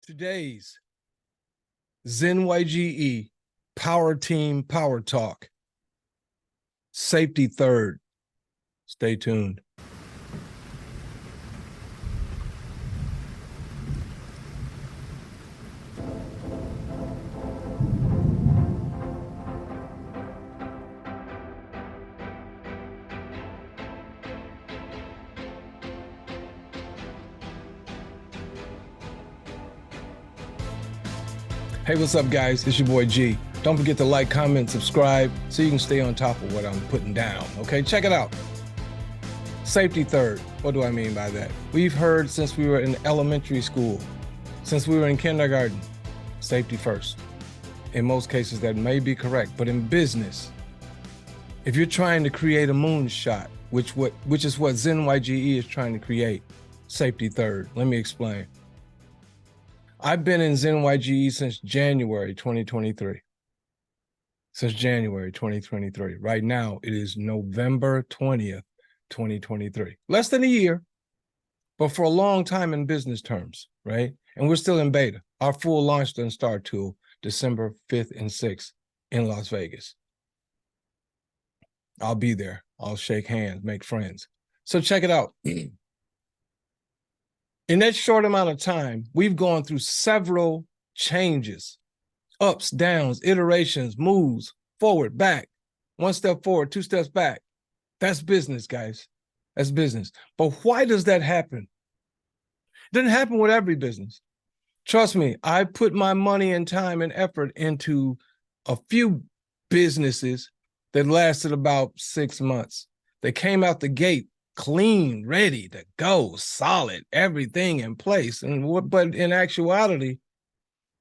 Today's Zenyge Power Team Power Talk. Safety third. Stay tuned. Hey, what's up, guys? It's your boy G. Don't forget to like, comment, subscribe so you can stay on top of what I'm putting down. Okay, check it out. Safety third. What do I mean by that? We've heard since we were in elementary school, since we were in kindergarten, safety first. In most cases, that may be correct, but in business, if you're trying to create a moonshot, which is what Zenyge is trying to create, safety third. Let me explain. I've been in Zenyge since January 2023. Since January 2023. Right now, it is November 20th, 2023. Less than a year, but for a long time in business terms, right? And we're still in beta. Our full launch doesn't start till December 5th and 6th in Las Vegas. I'll be there. I'll shake hands, make friends. So check it out. In that short amount of time, we've gone through several changes, ups, downs, iterations, moves, forward, back, one step forward, two steps back. That's business, guys. That's business. But why does that happen? It doesn't happen with every business. Trust me, I put my money and time and effort into a few businesses that lasted about 6 months. They came out the gate clean, ready to go, solid, everything in place. But in actuality,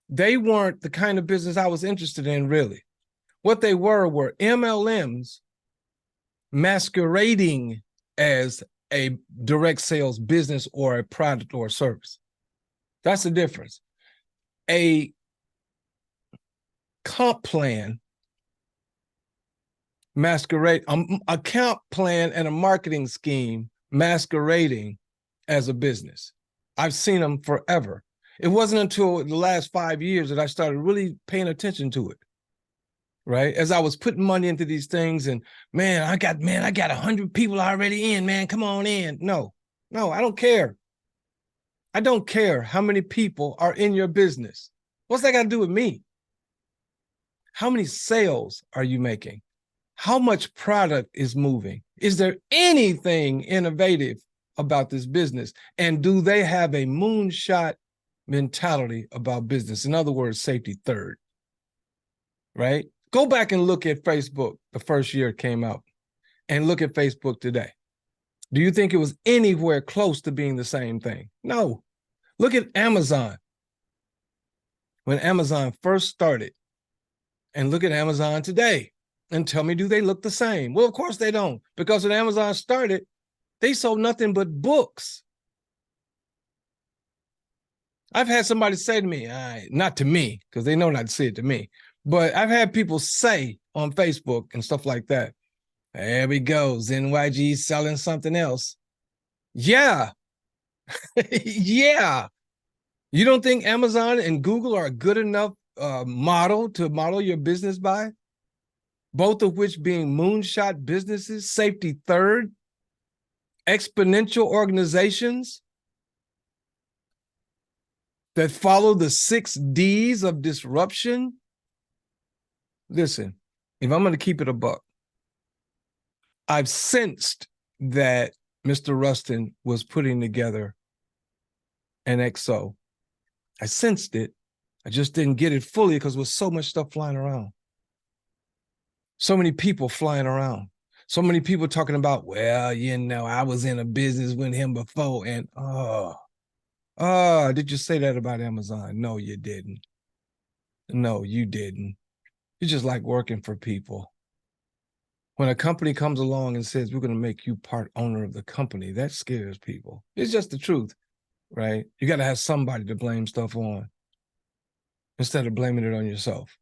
they weren't the kind of business I was interested in, really. What they were MLMs masquerading as a direct sales business or a product or a service. That's the difference. A comp plan masquerade, a comp plan and a marketing scheme masquerading as a business. I've seen them forever. It wasn't until the last 5 years that I started really paying attention to it, right? As I was putting money into these things and I got 100 people already in, man, come on in. No, I don't care. I don't care how many people are in your business. What's that got to do with me? How many sales are you making? How much product is moving? Is there anything innovative about this business? And do they have a moonshot mentality about business? In other words, safety third, right? Go back and look at Facebook the first year it came out and look at Facebook today. Do you think it was anywhere close to being the same thing? No. Look at Amazon. When Amazon first started, and look at Amazon today. And tell me, do they look the same? Well, of course they don't, because when Amazon started, they sold nothing but books. I've had somebody say to me, not to me, because they know not to say it to me, but I've had people say on Facebook and stuff like that, there we go, Zenyge selling something else. Yeah. Yeah. You don't think Amazon and Google are a good enough model to model your business by? Both of which being moonshot businesses, safety third, exponential organizations that follow the 6 Ds of disruption. Listen, if I'm going to keep it a buck, I've sensed that Mr. Rustin was putting together an XO. I sensed it. I just didn't get it fully because there was so much stuff flying around. So many people flying around. So many people talking about, well, I was in a business with him before. And, did you say that about Amazon? No, you didn't. No, you didn't. You just like working for people. When a company comes along and says, we're going to make you part owner of the company, that scares people. It's just the truth, right? You got to have somebody to blame stuff on instead of blaming it on yourself.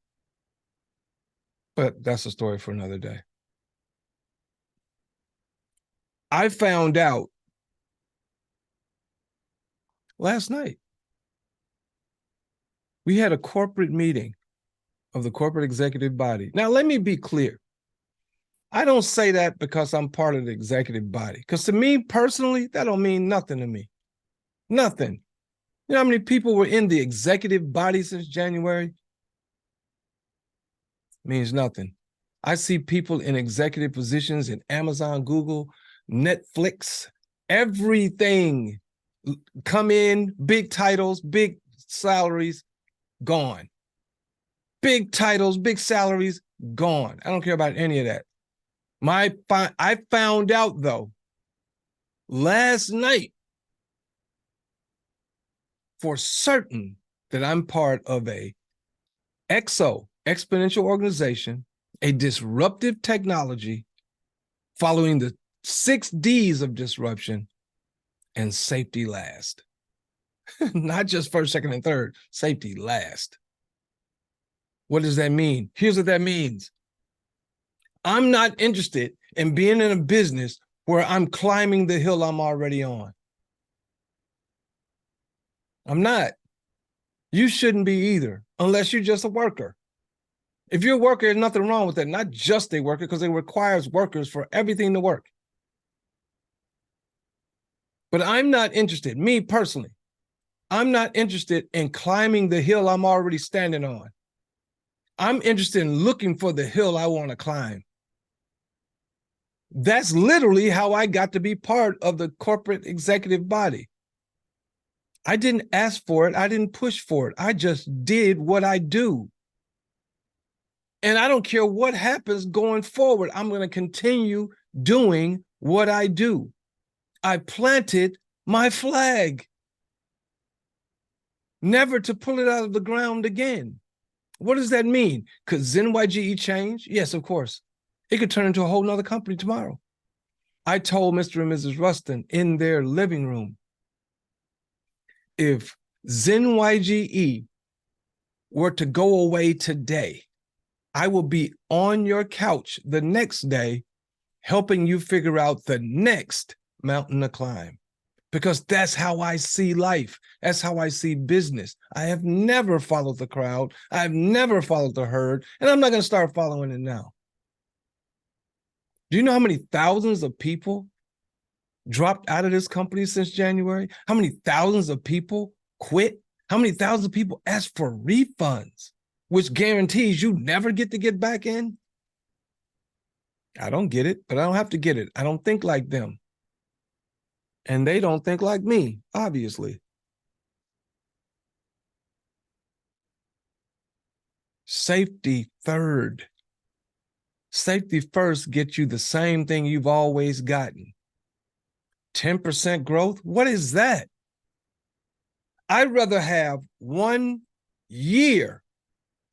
But that's a story for another day. I found out last night We had a corporate meeting of the corporate executive body. Now, let me be clear. I don't say that because I'm part of the executive body, because to me personally, that don't mean nothing to me. Nothing. You know how many people were in the executive body since January? Means nothing. I see people in executive positions in Amazon, Google, Netflix, everything come in, big titles, big salaries, gone. Big titles, big salaries, gone. I don't care about any of that. I found out though, last night for certain that I'm part of a exponential organization, a disruptive technology following the 6 Ds of disruption and safety last. Not just first, second, and third, safety last. What does that mean? Here's what that means. I'm not interested in being in a business where I'm climbing the hill I'm already on. I'm not. You shouldn't be either, unless you're just a worker. If you're a worker, there's nothing wrong with that. Not just a worker, because it requires workers for everything to work. But I'm not interested, me personally, I'm not interested in climbing the hill I'm already standing on. I'm interested in looking for the hill I want to climb. That's literally how I got to be part of the corporate executive body. I didn't ask for it. I didn't push for it. I just did what I do. And I don't care what happens going forward. I'm going to continue doing what I do. I planted my flag, never to pull it out of the ground again. What does that mean? Could Zenyge change? Yes, of course. It could turn into a whole nother company tomorrow. I told Mr. and Mrs. Rustin in their living room, if Zenyge were to go away today, I will be on your couch the next day helping you figure out the next mountain to climb. Because that's how I see life. That's how I see business. I have never followed the crowd. I've never followed the herd, and I'm not going to start following it now. Do you know how many thousands of people dropped out of this company since January? How many thousands of people quit? How many thousands of people asked for refunds, which guarantees you never get to get back in? I don't get it, but I don't have to get it. I don't think like them. And they don't think like me, obviously. Safety third. Safety first gets you the same thing you've always gotten. 10% growth? What is that? I'd rather have 1 year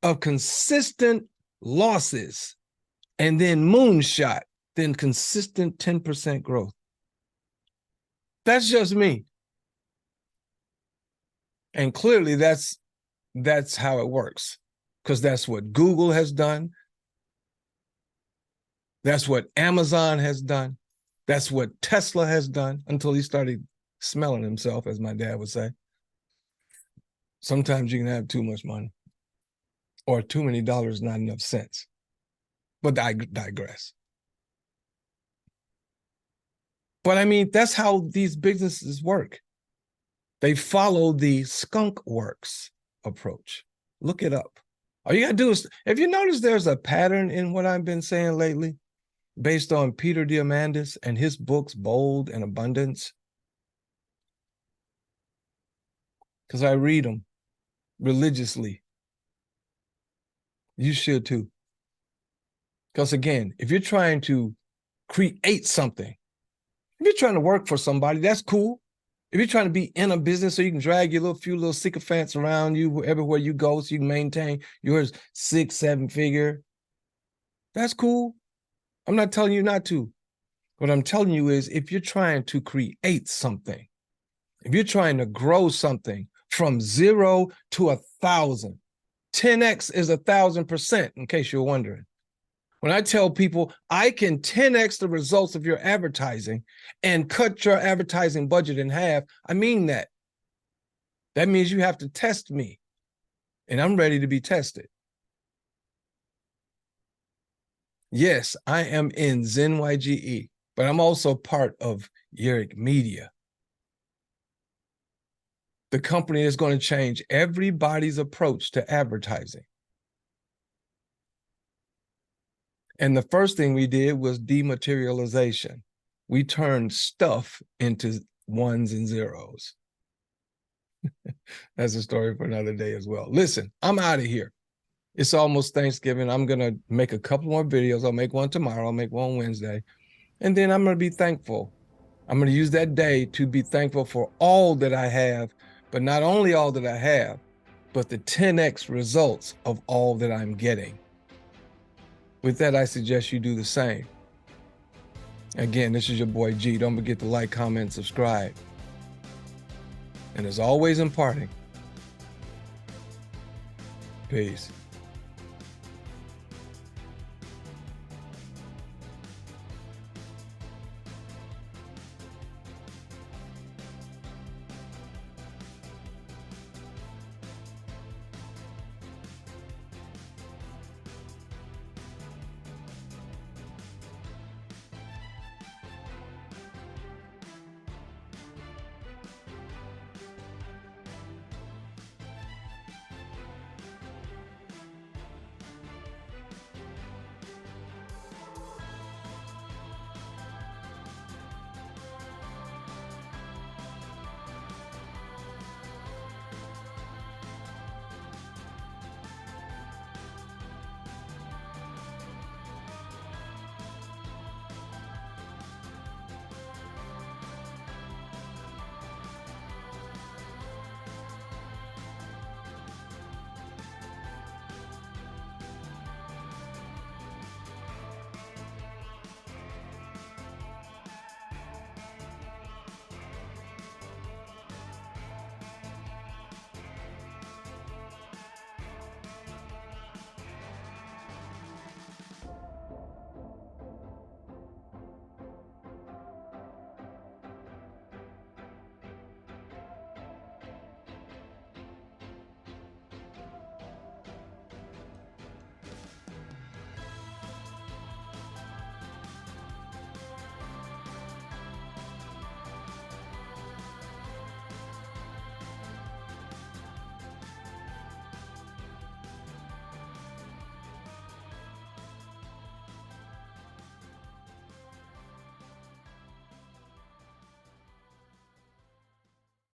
of consistent losses and then moonshot than consistent 10% growth. That's just me. And clearly that's how it works, because that's what Google has done. That's what Amazon has done. That's what Tesla has done, until he started smelling himself, as my dad would say. Sometimes you can have too much money, or too many dollars, not enough sense. But I digress. But I mean, that's how these businesses work. They follow the skunk works approach. Look it up. All you gotta do is, if you notice there's a pattern in what I've been saying lately, based on Peter Diamandis and his books, Bold and Abundance, because I read them religiously. You should too. Because again, if you're trying to create something, if you're trying to work for somebody, that's cool. If you're trying to be in a business so you can drag your few little sycophants around you everywhere you go so you can maintain your 6-7 figure, that's cool. I'm not telling you not to. What I'm telling you is, if you're trying to create something, if you're trying to grow something from 0 to 1,000, 10x is 1,000%, in case you're wondering. When I tell people I can 10x the results of your advertising and cut your advertising budget in half, I mean that. That means you have to test me. and I'm ready to be tested. Yes, I am in Zenyge, but I'm also part of Yerik Media, the company that's going to change everybody's approach to advertising. And the first thing we did was dematerialization. We turned stuff into ones and zeros. That's a story for another day as well. Listen, I'm out of here. It's almost Thanksgiving. I'm going to make a couple more videos. I'll make one tomorrow. I'll make one Wednesday. And then I'm going to be thankful. I'm going to use that day to be thankful for all that I have, but not only all that I have, but the 10x results of all that I'm getting. With that, I suggest you do the same. Again, this is your boy G. Don't forget to like, comment, subscribe. And as always, imparting. Peace.